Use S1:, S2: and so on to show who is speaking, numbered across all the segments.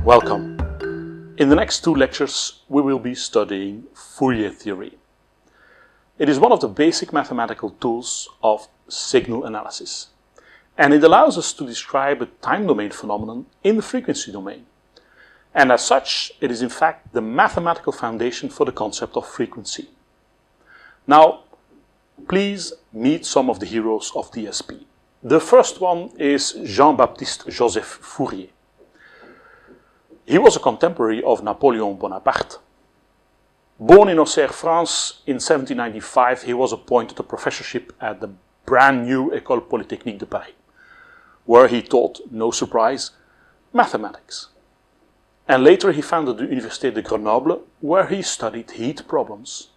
S1: Welcome. In the next two lectures, we will be studying Fourier theory. It is one of the basic mathematical tools of signal analysis, and it allows us to describe a time domain phenomenon in the frequency domain. And as such, it is in fact the mathematical foundation for the concept of frequency. Now, please meet some of the heroes of DSP. The first one is Jean-Baptiste Joseph Fourier. He was a contemporary of Napoleon Bonaparte. Born in Auxerre, France in 1795, he was appointed a professorship at the brand new École Polytechnique de Paris, where he taught, no surprise, mathematics. And later he founded the Université de Grenoble, where he studied heat problems.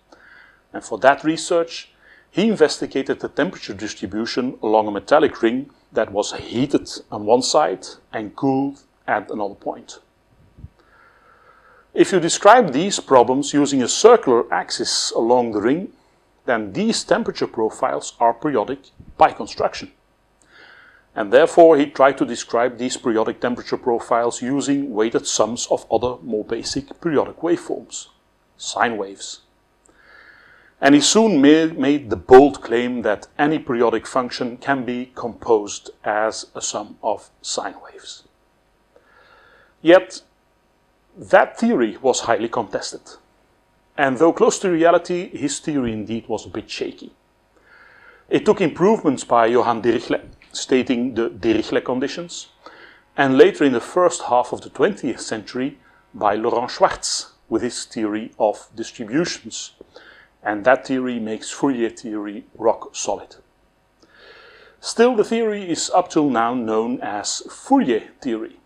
S1: And for that research, he investigated the temperature distribution along a metallic ring that was heated on one side and cooled at another point. If you describe these problems using a circular axis along the ring, then these temperature profiles are periodic by construction. And therefore he tried to describe these periodic temperature profiles using weighted sums of other more basic periodic waveforms, sine waves. And he soon made the bold claim that any periodic function can be composed as a sum of sine waves. Yet, that theory was highly contested. And though close to reality, his theory indeed was a bit shaky. It took improvements by Johann Dirichlet, stating the Dirichlet conditions, and later in the first half of the 20th century by Laurent Schwartz with his theory of distributions. And that theory makes Fourier theory rock solid. Still, the theory is up till now known as Fourier theory,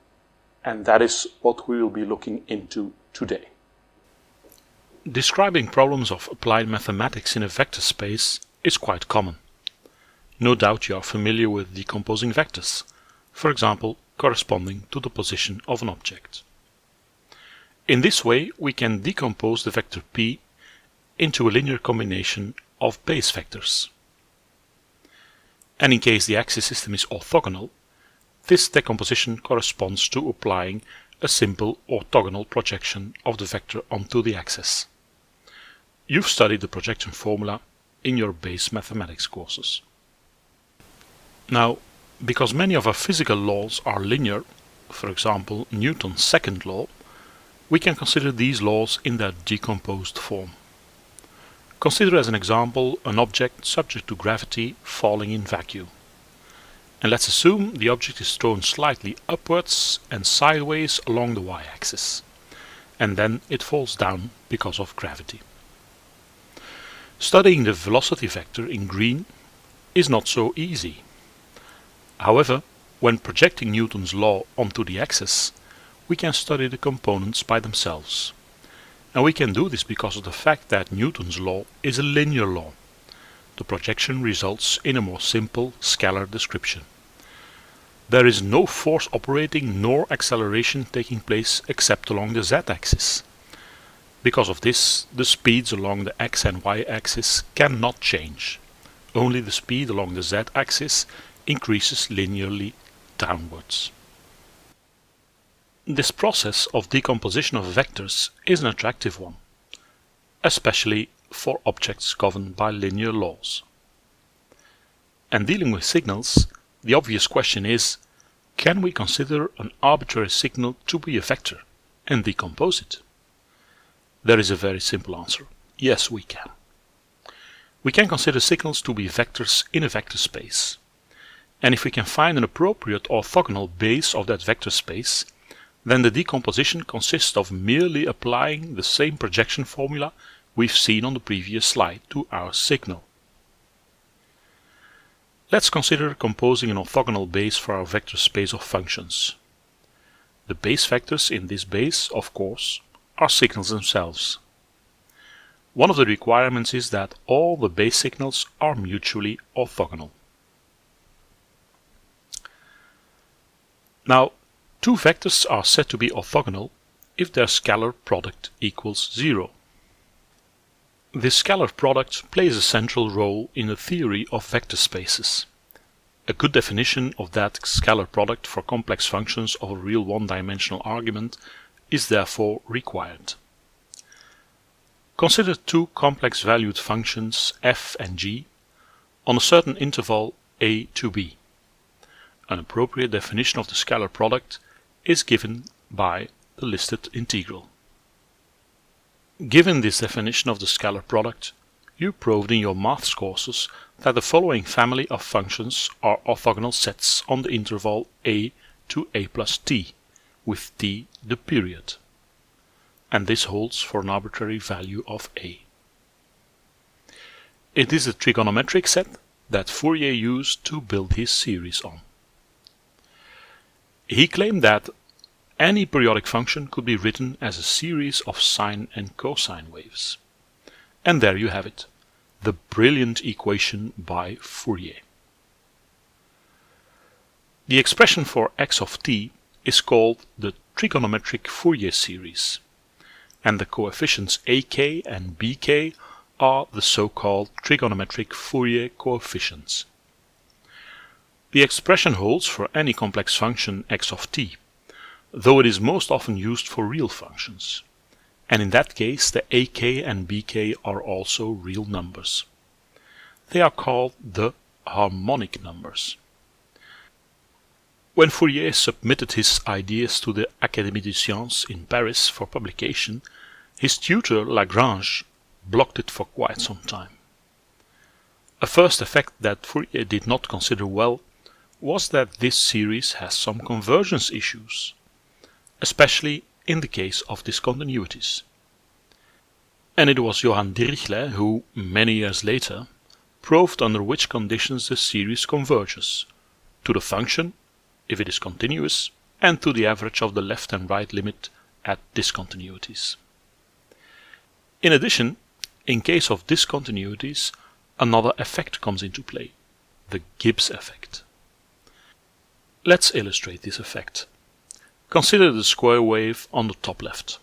S1: and that is what we will be looking into today.
S2: Describing problems of applied mathematics in a vector space is quite common. No doubt you are familiar with decomposing vectors, for example, corresponding to the position of an object. In this way, we can decompose the vector p into a linear combination of base vectors. And in case the axis system is orthogonal, this decomposition corresponds to applying a simple orthogonal projection of the vector onto the axis. You've studied the projection formula in your base mathematics courses. Now, because many of our physical laws are linear, for example Newton's second law, we can consider these laws in their decomposed form. Consider as an example an object subject to gravity falling in vacuum. And let's assume the object is thrown slightly upwards and sideways along the y-axis, and then it falls down because of gravity. Studying the velocity vector in green is not so easy. However, when projecting Newton's law onto the axis, we can study the components by themselves. And we can do this because of the fact that Newton's law is a linear law. The projection results in a more simple scalar description. There is no force operating nor acceleration taking place except along the z-axis. Because of this, the speeds along the x and y-axis cannot change. Only the speed along the z-axis increases linearly downwards. This process of decomposition of vectors is an attractive one, especially for objects governed by linear laws. And dealing with signals, the obvious question is, can we consider an arbitrary signal to be a vector and decompose it? There is a very simple answer. Yes, we can. We can consider signals to be vectors in a vector space. And if we can find an appropriate orthogonal base of that vector space, then the decomposition consists of merely applying the same projection formula we've seen on the previous slide to our signal. Let's consider composing an orthogonal base for our vector space of functions. The base vectors in this base, of course, are signals themselves. One of the requirements is that all the base signals are mutually orthogonal. Now, two vectors are said to be orthogonal if their scalar product equals 0. This scalar product plays a central role in the theory of vector spaces. A good definition of that scalar product for complex functions of a real one-dimensional argument is therefore required. Consider two complex valued functions f and g on a certain interval a to b. An appropriate definition of the scalar product is given by the listed integral. Given this definition of the scalar product, you proved in your maths courses that the following family of functions are orthogonal sets on the interval a to a plus t, with t the period. And this holds for an arbitrary value of a. It is a trigonometric set that Fourier used to build his series on. He claimed that any periodic function could be written as a series of sine and cosine waves. And there you have it, the brilliant equation by Fourier. The expression for x of t is called the trigonometric Fourier series, and the coefficients ak and bk are the so-called trigonometric Fourier coefficients. The expression holds for any complex function x of t, though it is most often used for real functions, and in that case the ak and bk are also real numbers. They are called the harmonic numbers. When Fourier submitted his ideas to the Académie des Sciences in Paris for publication, his tutor Lagrange blocked it for quite some time. A first effect that Fourier did not consider well was that this series has some convergence issues, especially in the case of discontinuities. And it was Johann Dirichlet who, many years later, proved under which conditions the series converges, to the function, if it is continuous, and to the average of the left and right limit at discontinuities. In addition, in case of discontinuities, another effect comes into play, the Gibbs effect. Let's illustrate this effect. Consider the square wave on the top left.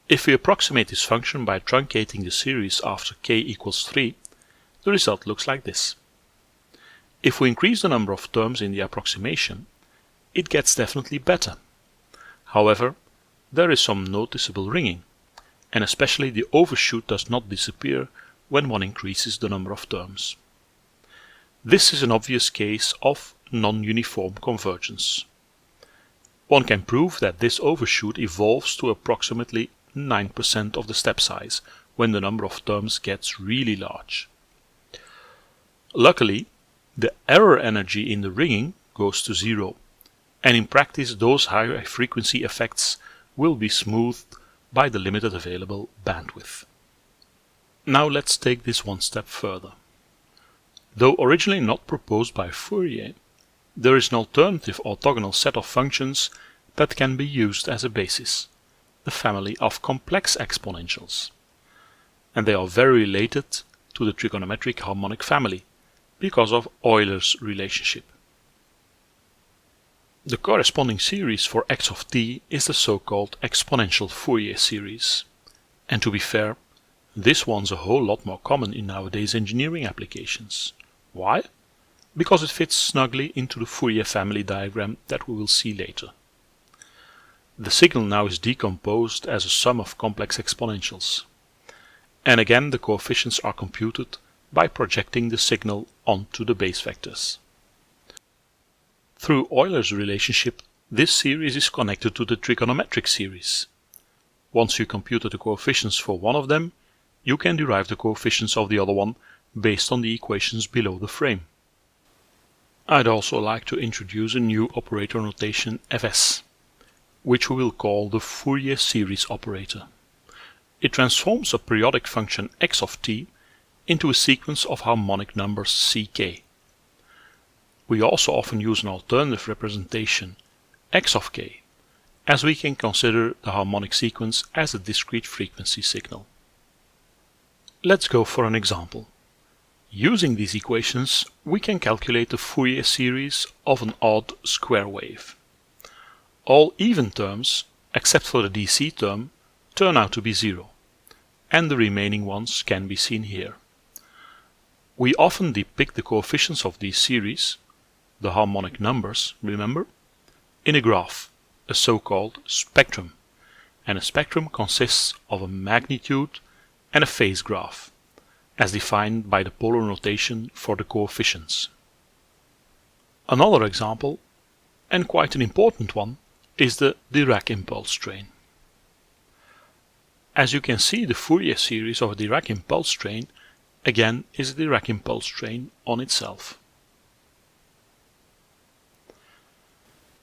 S2: If we approximate this function by truncating the series after k equals 3, the result looks like this. If we increase the number of terms in the approximation, it gets definitely better. However, there is some noticeable ringing, and especially the overshoot does not disappear when one increases the number of terms. This is an obvious case of non-uniform convergence. One can prove that this overshoot evolves to approximately 9% of the step size when the number of terms gets really large. Luckily, the error energy in the ringing goes to zero, and in practice those higher frequency effects will be smoothed by the limited available bandwidth. Now let's take this one step further. Though originally not proposed by Fourier, there is an alternative orthogonal set of functions that can be used as a basis, the family of complex exponentials. And they are very related to the trigonometric harmonic family because of Euler's relationship. The corresponding series for x of t is the so-called exponential Fourier series. And to be fair, this one's a whole lot more common in nowadays engineering applications. Why? Because it fits snugly into the Fourier family diagram that we will see later. The signal now is decomposed as a sum of complex exponentials. And again the coefficients are computed by projecting the signal onto the base vectors. Through Euler's relationship, this series is connected to the trigonometric series. Once you computed the coefficients for one of them, you can derive the coefficients of the other one based on the equations below the frame. I'd also like to introduce a new operator notation Fs, which we will call the Fourier series operator. It transforms a periodic function x of t into a sequence of harmonic numbers ck. We also often use an alternative representation, x of k, as we can consider the harmonic sequence as a discrete frequency signal. Let's go for an example. Using these equations, we can calculate the Fourier series of an odd square wave. All even terms, except for the DC term, turn out to be zero, and the remaining ones can be seen here. We often depict the coefficients of these series, the harmonic numbers, remember, in a graph, a so-called spectrum. And a spectrum consists of a magnitude and a phase graph, as defined by the polar notation for the coefficients. Another example, and quite an important one, is the Dirac impulse train. As you can see, the Fourier series of a Dirac impulse train again is a Dirac impulse train on itself.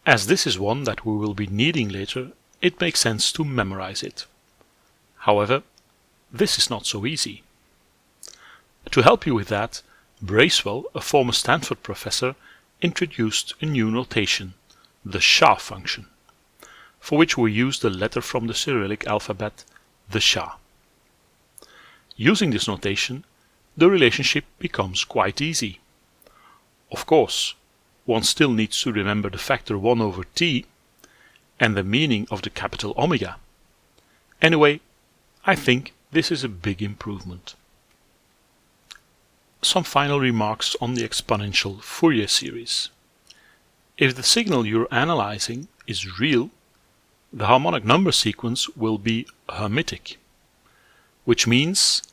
S2: As this is one that we will be needing later, it makes sense to memorize it. However, this is not so easy. To help you with that, Bracewell, a former Stanford professor, introduced a new notation, the SHA function, for which we use the letter from the Cyrillic alphabet, the SHA. Using this notation, the relationship becomes quite easy. Of course, one still needs to remember the factor 1 over t and the meaning of the capital omega. Anyway, I think this is a big improvement. Some final remarks on the exponential Fourier series. If the signal you're analyzing is real, the harmonic number sequence will be hermitic, which means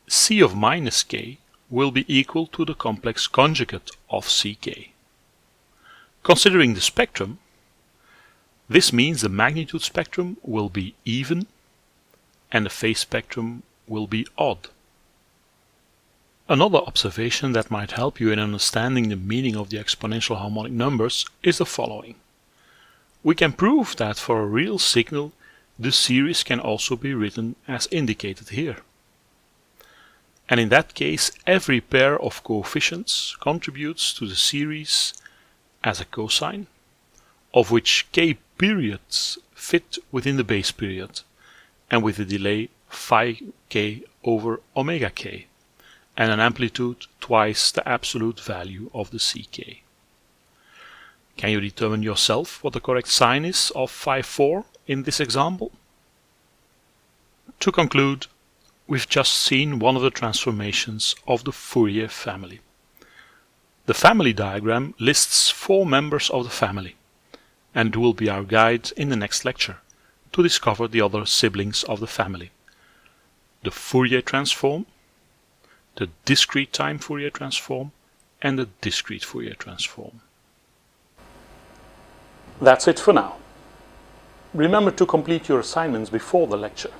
S2: C of minus k will be equal to the complex conjugate of ck. Considering the spectrum, this means the magnitude spectrum will be even and the phase spectrum will be odd. Another observation that might help you in understanding the meaning of the exponential harmonic numbers is the following. We can prove that for a real signal, the series can also be written as indicated here. And in that case, every pair of coefficients contributes to the series as a cosine, of which k periods fit within the base period, and with a delay phi k over omega k, and an amplitude twice the absolute value of the ck. Can you determine yourself what the correct sign is of phi 4 in this example? To conclude, we've just seen one of the transformations of the Fourier family. The family diagram lists 4 members of the family, and will be our guide in the next lecture to discover the other siblings of the family. The Fourier transform, the discrete time Fourier transform, and the discrete Fourier transform.
S1: That's it for now. Remember to complete your assignments before the lecture.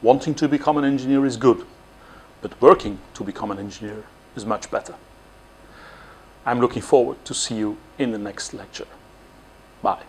S1: Wanting to become an engineer is good, but working to become an engineer is much better. I'm looking forward to see you in the next lecture. Bye.